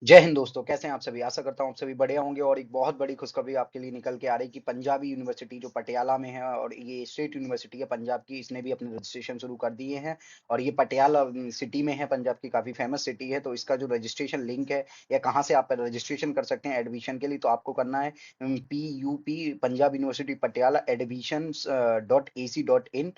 जय हिंद दोस्तों, कैसे हैं आप सभी? आशा करता हूँ आप सभी बढ़िया होंगे और एक बहुत बड़ी खुशखबरी आपके लिए निकल के आ रही है कि पंजाबी यूनिवर्सिटी जो पटियाला में है और ये स्टेट यूनिवर्सिटी है पंजाब की, इसने भी अपने रजिस्ट्रेशन शुरू कर दिए हैं। और ये पटियाला सिटी में है, पंजाब की काफ़ी फेमस सिटी है। तो इसका जो रजिस्ट्रेशन लिंक है या कहाँ से आप रजिस्ट्रेशन कर सकते हैं एडमिशन के लिए, तो आपको करना है PUP Punjab university Patiala admissions .ac.in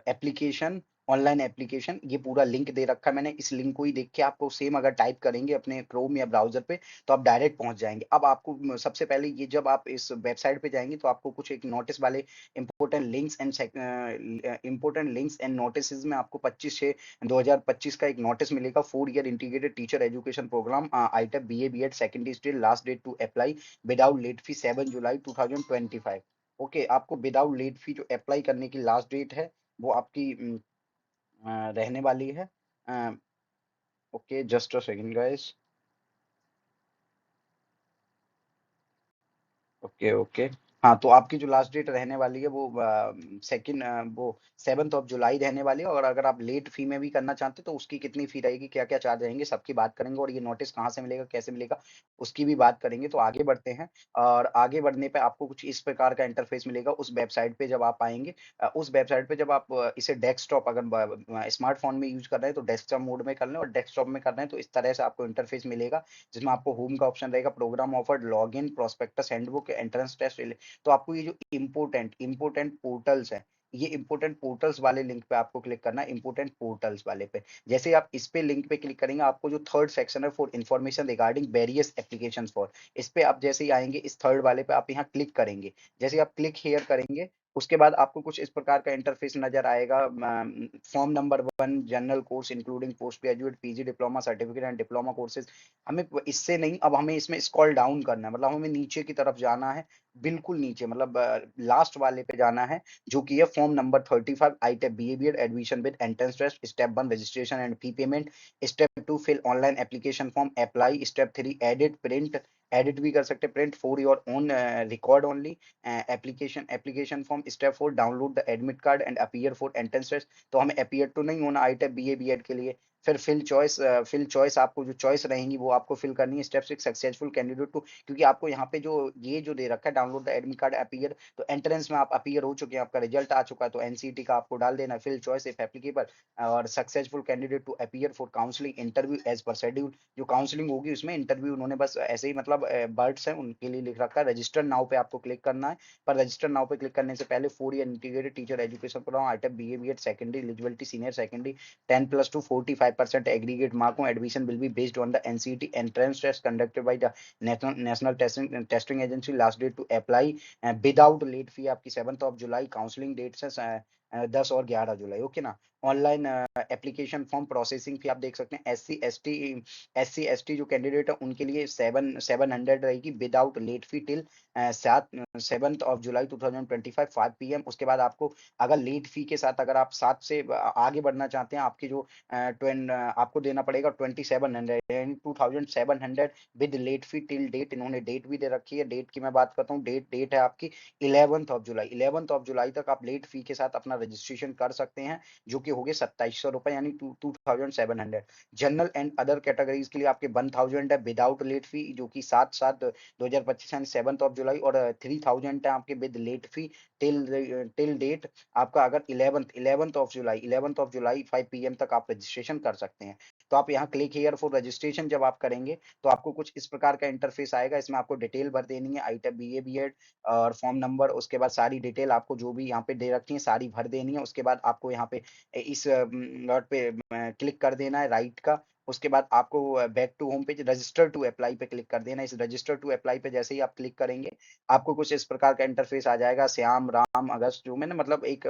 application, online application. ये पूरा लिंक दे रखा है मैंने। इस लिंक को ही देख के आपको सेम अगर टाइप करेंगे अपने क्रोम या ब्राउज़र पे, तो आप डायरेक्ट पहुँच जाएँगे। अब आपको सबसे पहले ये जब आप इस वेबसाइट पे जाएँगे तो आपको कुछ एक नोटिस वाले इम्पोर्टेंट लिंक्स एंड नोटिसेज़ में आपको 25/6/2025 का एक नोटिस मिलेगा। 4 year integrated teacher education programme ITEP BA BEd secondary still last date to apply without late fee 7 जुलाई 2025। ओके, आपको विदाउट लेट फी जो अप्लाई करने की लास्ट डेट है, वो आपकी रहने वाली है। Uh, okay, just a second guys. Okay, okay. हाँ, तो आपकी जो लास्ट डेट रहने वाली है वो वो 7th ऑफ जुलाई रहने वाली है। और अगर आप लेट फी में भी करना चाहते हैं तो उसकी कितनी फी रहेगी, क्या-क्या चार्ज रहेंगे, सबकी बात करेंगे। और ये नोटिस कहाँ से मिलेगा, कैसे मिलेगा, उसकी भी बात करेंगे। तो आगे बढ़ते हैं। और आगे बढ़ने पे आपको कुछ इस प्रकार का इंटरफेस मिलेगा उस वेबसाइट पे जब आप आएँगे। उस वेबसाइट पे जब आप इसे डेस्कटॉप अगर स्मार्टफ़ोन में यूज़ कर रहे हैं तो डेस्कटॉप मोड में कर लें, और डेस्कटॉप में कर रहे हैं तो इस तरह से आपको इंटरफेस मिलेगा, जिसमें आपको होम का ऑप्शन रहेगा, programme offered, login, prospectus, handbook, entrance test. तो आपको ये जो इम्पोर्टेंट पोर्टल्स हैं, ये इम्पोर्टेंट पोर्टल्स वाले लिंक पे आपको क्लिक करना है, इम्पोर्टेंट पोर्टल्स वाले पे। जैसे ही आप इस पे लिंक पे क्लिक करेंगे, आपको जो थर्ड सेक्शन है for information regarding various applications for, इस पे आप जैसे ही आएँगे, इस थर्ड वाले पे आप यहाँ क्लिक करेंगे। जैसे ही आप क्लिक हियर करेंगे, उसके बाद आपको कुछ इस प्रकार का इंटरफेस नज़र आएगा। Form number 1 general course including post graduate, PG diploma certificate and diploma courses. हमें इससे नहीं, अब हमें इसमें स्क्रॉल डाउन करना है, मतलब हमें नीचे की तरफ जाना है, बिल्कुल नीचे, मतलब लास्ट वाले पे जाना है, जो कि है form number 35 ITEP BA BEd admission with entrance test, step 1 registration and fee payment, step 2 fill online application form apply, step 3 edit भी कर सकते हैं, print for your own record only application form, step 4 download the admit card and appear for entrance test. तो हमें appear तो नहीं होना आईटेब BA BEd के लिए। फिर फिल चॉइस आपको जो चॉइस रहेंगी वो आपको फिल करनी है। स्टेप 6 सक्सेसफुल कैंडिडेट टू, क्योंकि आपको यहाँ पे जो दे रखा है download the admit card appear, तो एंट्रेंस में आप अपीयर हो चुके हैं, आपका रिजल्ट आ चुका है, तो एनसीईटी का आपको डाल देना है। फिल चॉइस इफ एप्लीकेबल, और successful candidate to appear for counselling interview as per schedule. जो काउंसलिंग होगी उसमें इंटरव्यू उन्होंने बस ऐसे ही, मतलब बर्ड्स हैं उनके लिए लिख रखा है। रजिस्टर नाउ पे आपको क्लिक करना है। पर रजिस्टर नाउ पे क्लिक करने से पहले 4 year integrated teacher education programme ITEP BA BEd secondary eligibility senior secondary 10+2 45% aggregate mark on admission will be based on the NCET entrance test conducted by the national testing agency, last date to apply without late fee आपकी 7th of July, counselling dates है 10 और 11 जुलाई। Okay ना। Online application form processing fee आप देख सकते हैं, S C S T जो कैंडिडेट है उनके लिए 700 रहेगी without late fee till 7th of July 2025 5 PM। उसके बाद आपको अगर लेट फी के साथ अगर आप 7 से आगे बढ़ना चाहते हैं, आपकी जो आपको देना पड़ेगा 2700, यानी 2700 with late fee till date. इन्होंने डेट भी दे रखी है। डेट की मैं बात करता हूँ, डेट है आपकी 11th of July. 11th of July तक आप लेट फी के साथ अपना रजिस्ट्रेशन कर सकते हैं, जो कि हो गए 2700 रुपए, यानी 2700। जनरल एंड अदर कैटेगरीज के लिए आपके 1000 है विदाउट लेट फी, जो कि 7/7/2025 यानी 7th ऑफ जुलाई, और 3000 है आपके with late fee till till date आपका। अगर 11th ऑफ जुलाई 5 PM तक आप रजिस्ट्रेशन कर सकते हैं। तो आप यहाँ क्लिक हियर फॉर रजिस्ट्रेशन जब आप करेंगे, तो आपको कुछ इस प्रकार का इंटरफेस आएगा। इसमें आपको डिटेल भर देनी है, आईटेब बीए बीएड और फॉर्म नंबर, उसके बाद सारी डिटेल आपको जो भी यहाँ पे दे रखी है सारी भर देनी है। उसके बाद आपको यहाँ पे इस डॉट पे क्लिक कर देना है राइट का। उसके बाद आपको back to home page register to apply पे क्लिक कर देना है। इस रजिस्टर टू अप्लाई पे जैसे ही आप क्लिक करेंगे, आपको कुछ इस प्रकार का इंटरफेस आ जाएगा। श्याम राम अगस्त, जो मैंने मतलब एक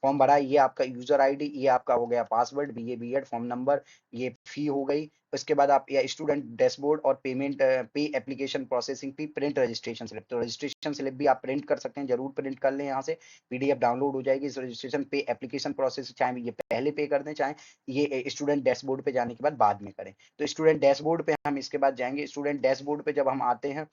फॉर्म भरा है, ये आपका यूजर आईडी, ये आपका हो गया password, BA BEd form number, ये फी हो गई। उसके बाद आप या स्टूडेंट डैशबोर्ड और पेमेंट पे application processing fee, print registration slip. तो रजिस्ट्रेशन स्लिप भी आप प्रिंट कर सकते हैं, जरूर प्रिंट कर लें। यहाँ से पीडीएफ डाउनलोड हो जाएगी। इस रजिस्ट्रेशन पे एप्लीकेशन प्रोसेस चाहे ये पहले पे कर दें, चाहे ये स्टूडेंट डैशबोर्ड पे जाने के बाद में करें। तो स्टूडेंट डैशबोर्ड पे हम इसके बाद जाएंगे। स्टूडेंट डैशबोर्ड पे जब हम आते हैं,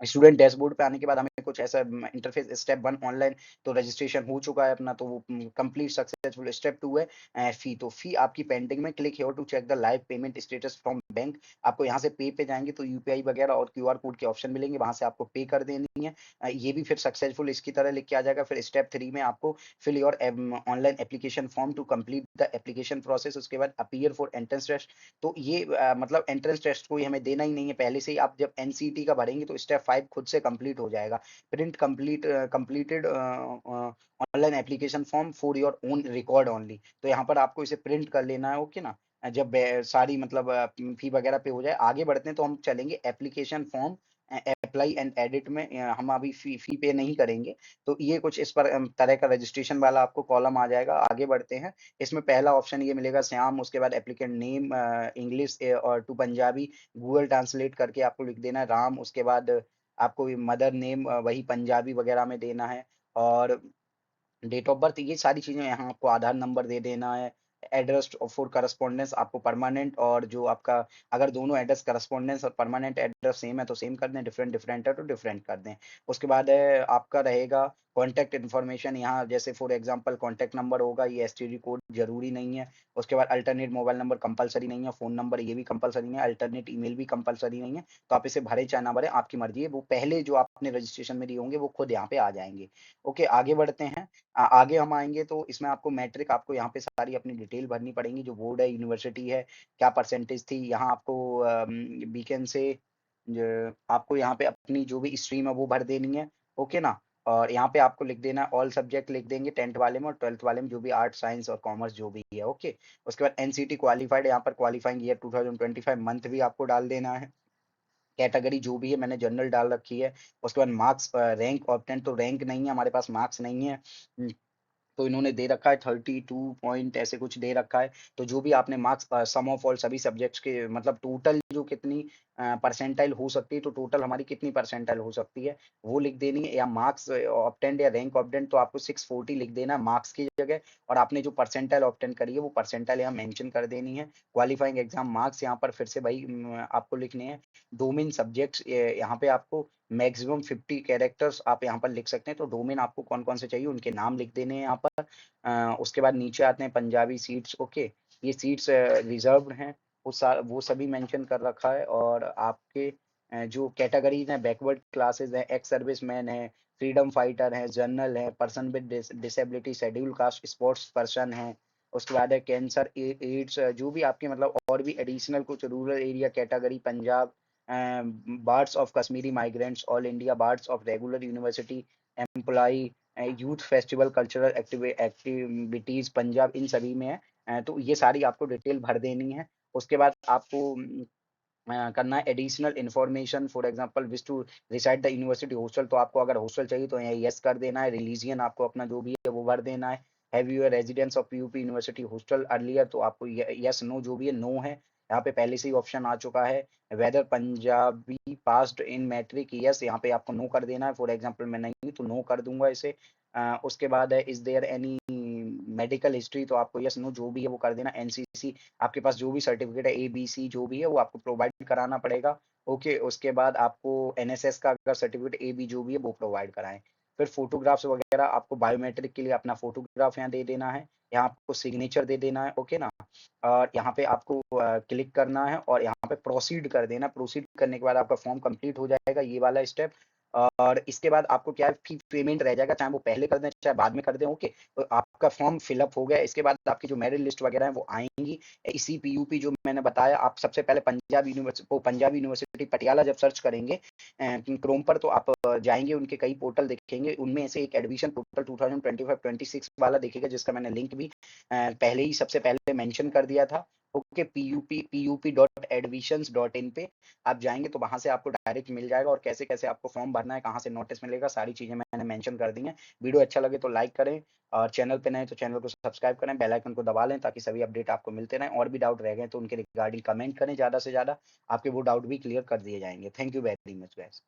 स्टूडेंट डैशबोर्ड पे आने के बाद हमें कुछ ऐसा इंटरफेस, स्टेप 1 ऑनलाइन, तो रजिस्ट्रेशन हो चुका है अपना, तो वो कंप्लीट सक्सेसफुल। स्टेप 2 है फी, तो फी आपकी पेंडिंग में, click here to check the live payment status from bank. आपको यहाँ से पे जाएँगे तो यूपीआई वगैरह और क्यूआर कोड के ऑप्शन मिलेंगे, वहाँ से आपको पे कर देनी है। ये भी फिर सक्सेसफुल इसकी तरह लिख के आ जाएगा। फिर स्टेप 3 में आपको fill your online application form to complete the application process, उसके बाद अपीयर फॉर एंट्रेंस टेस्ट। तो ये मतलब एंट्रेंस टेस्ट कोई हमें देना ही नहीं है, पहले से ही आप जब एनसीईटी का भरेंगे तो स्टेप 5 खुद से कंप्लीट हो जाएगा। Print completed online application form for your own record only. तो यहाँ पर आपको इसे प्रिंट कर लेना है, ओके ना? जब सारी मतलब फी वगैरह पे हो जाए, आगे बढ़ते हैं तो हम चलेंगे application form apply and edit में। हम अभी फी पे नहीं करेंगे। तो ये कुछ इस पर तरह का रजिस्ट्रेशन वाला आपको कॉलम आ जाएगा। आगे बढ़ते हैं। इसमें पहला ऑप्शन ये मिलेगा श्याम, उसके बाद एप्लीकेंट नेम इंग्लिश और टू पंजाबी गूगल ट्रांसलेट करके आपको लिख देना है राम। उसके बाद आपको मदर नेम वही पंजाबी वगैरह में देना है, और डेट ऑफ बर्थ, ये सारी चीज़ें यहाँ आपको आधार नंबर दे देना है। एड्रेस फॉर करस्पॉन्डेंस आपको परमानेंट, और जो आपका अगर दोनों एड्रेस करस्पॉन्डेंस और परमानेंट एड्रेस सेम है तो सेम कर दें, डिफरेंट डिफरेंट है तो डिफरेंट कर दें। उसके बाद आपका रहेगा कॉन्टैक्ट इन्फॉर्मेशन, यहाँ जैसे फॉर एग्जांपल कॉन्टैक्ट नंबर होगा, ये एसटीडी कोड जरूरी नहीं है। उसके बाद अल्टरनेट मोबाइल नंबर कंपलसरी नहीं है, फ़ोन नंबर ये भी कंपलसरी नहीं है, अल्टरनेट ईमेल भी कंपलसरी नहीं है। तो आप इसे भरें चाहे ना भरें, आपकी मर्ज़ी है। वो पहले जो आपने रजिस्ट्रेशन में दिए होंगे वो खुद यहाँ पे आ जाएँगे। ओके, आगे बढ़ते हैं। आगे हम आएँगे तो इसमें आपको मैट्रिक, आपको यहाँ पे सारी अपनी डिटेल भरनी पड़ेगी, जो बोर्ड है, यूनिवर्सिटी है, क्या परसेंटेज थी। यहाँ आपको बीकॉम से आपको यहाँ पे अपनी जो भी स्ट्रीम है वो भर देनी है, ओके ना? और यहाँ पे आपको लिख देना है ऑल सब्जेक्ट लिख देंगे 10th वाले में और 12th वाले में, जो भी आर्ट, साइंस और कॉमर्स जो भी है, ओके। उसके बाद एनसीटी क्वालिफाइड, यहाँ पर क्वालिफाइंग ईयर 2025 मंथ भी आपको डाल देना है। कैटेगरी जो भी है मैंने जनरल डाल रखी है। उसके बाद मार्क्स, रैंक ऑब्टेन, तो रैंक नहीं है हमारे पास, मार्क्स नहीं है। तो इन्होंने दे रखा है 32 पॉइंट ऐसे कुछ दे रखा है। तो जो भी आपने मार्क्स सम ऑफ ऑल सभी सब्जेक्ट्स के मतलब टोटल जो कितनी परसेंटाइल हो सकती है, तो टोटल हमारी कितनी परसेंटाइल हो सकती है वो लिख देनी है, या मार्क्स ऑब्टेन्ड या रैंक ऑब्टेन्ड तो आपको 640 लिख देना है मार्क्स की जगह, और आपने जो परसेंटाइल ऑब्टेन करी है वो परसेंटाइल यहाँ मेंशन कर देनी है। क्वालिफाइंग एग्जाम मार्क्स यहाँ पर फिर से भाई आपको लिखने हैं। डोमेन सब्जेक्ट्स यहाँ पे आपको मैक्सिमम 50 कैरेक्टर्स आप यहाँ पर लिख सकते हैं। तो डोमेन आपको कौन-कौन से चाहिए उनके नाम लिख देने हैं यहाँ पर। उसके बाद नीचे आते हैं पंजाबी सीट्स, ओके। ये सीट्स रिजर्व्ड हैं, वो सभी मेंशन कर रखा है। और आपके जो कैटेगरीज़ हैं, बैकवर्ड क्लासेस हैं, एक्स सर्विसमैन है, फ्रीडम फाइटर है, जर्नल है, person with disability, schedule caste, sports person है। उसके बाद है कैंसर, एड्स, जो भी आपके मतलब और भी एडिशनल कुछ rural area category, Punjab, bards of Kashmiri migrants, all India bards of regular university employee, youth festival, cultural activities Punjab, इन सभी में है। तो ये सारी आपको डिटेल भर देनी है। उसके बाद आपको करना है additional information, for example wish to reside the university hostel, तो आपको अगर हॉस्टल चाहिए तो यहाँ यस कर देना है। रिलीजियन आपको अपना जो भी है वो भर देना है। Have you residence of PUP university hostel earlier, तो आपको यस नो जो भी है नो है। यहाँ पे पहले से ही ऑप्शन आ चुका है। Whether Punjabi passed in matric, yes, यहाँ पे आपको नो कर देना है। फॉर एग्जांपल मैं नहीं हूँ तो नो कर दूंगा इसे। उसके बाद है is there any medical history, तो आपको यस नो जो भी है वो कर देना। एनसीसी आपके पास जो भी सर्टिफिकेट है एबीसी जो भी है वो आपको प्रोवाइड कराना पड़ेगा, ओके। उसके बाद आपको एनएसएस का अगर सर्टिफिकेट ए बी जो भी है वो प्रोवाइड कराएं। फिर फोटोग्राफ्स वगैरह आपको बायोमेट्रिक के लिए अपना फोटोग्राफ यहाँ दे देना है, यहाँ आपको सिग्नेचर दे देना है, ओके ना। और यहाँ पे आपको क्लिक करना है और यहाँ पे प्रोसीड कर देना। प्रोसीड करने के बाद आपका फॉर्म कंप्लीट हो जाएगा, ये वाला स्टेप। और इसके बाद आपको क्या है, फी पेमेंट रह जाएगा, चाहे वो पहले कर दें चाहे बाद में कर दें, ओके। तो आपका फॉर्म फिलअप हो गया। इसके बाद आपकी जो मेरिट लिस्ट वगैरह है वो आएंगी। इसी पीयूपी जो मैंने बताया, आप सबसे पहले पंजाब यूनिवर्सिटी पटियाला जब सर्च करेंगे क्रोम पर, तो आप जाएंगे, उनके कई पोर्टल दिखेंगे, उनमें से एक एडमिशन पोर्टल 2025-26 वाला दिखेगा, जिसका मैंने लिंक भी पहले ही सबसे पहले मेंशन कर दिया था, ओके। pup.admissions.in पे आप जाएंगे तो वहां से आपको डायरेक्ट मिल जाएगा, और कैसे कैसे आपको फॉर्म भरना है, कहाँ से नोटिस मिलेगा, सारी चीजें मैंने मेंशन कर दी हैं। वीडियो अच्छा लगे तो लाइक करें, और चैनल पे नए तो चैनल को सब्सक्राइब करें, बेल आइकन को दबा लें ताकि सभी अपडेट आपको मिलते रहें। और भी डाउट रह गए तो उनके रिगार्डिंग कमेंट करें, ज़्यादा से ज़्यादा आपके वो डाउट भी क्लियर कर दिए जाएंगे। Thank you very much guys.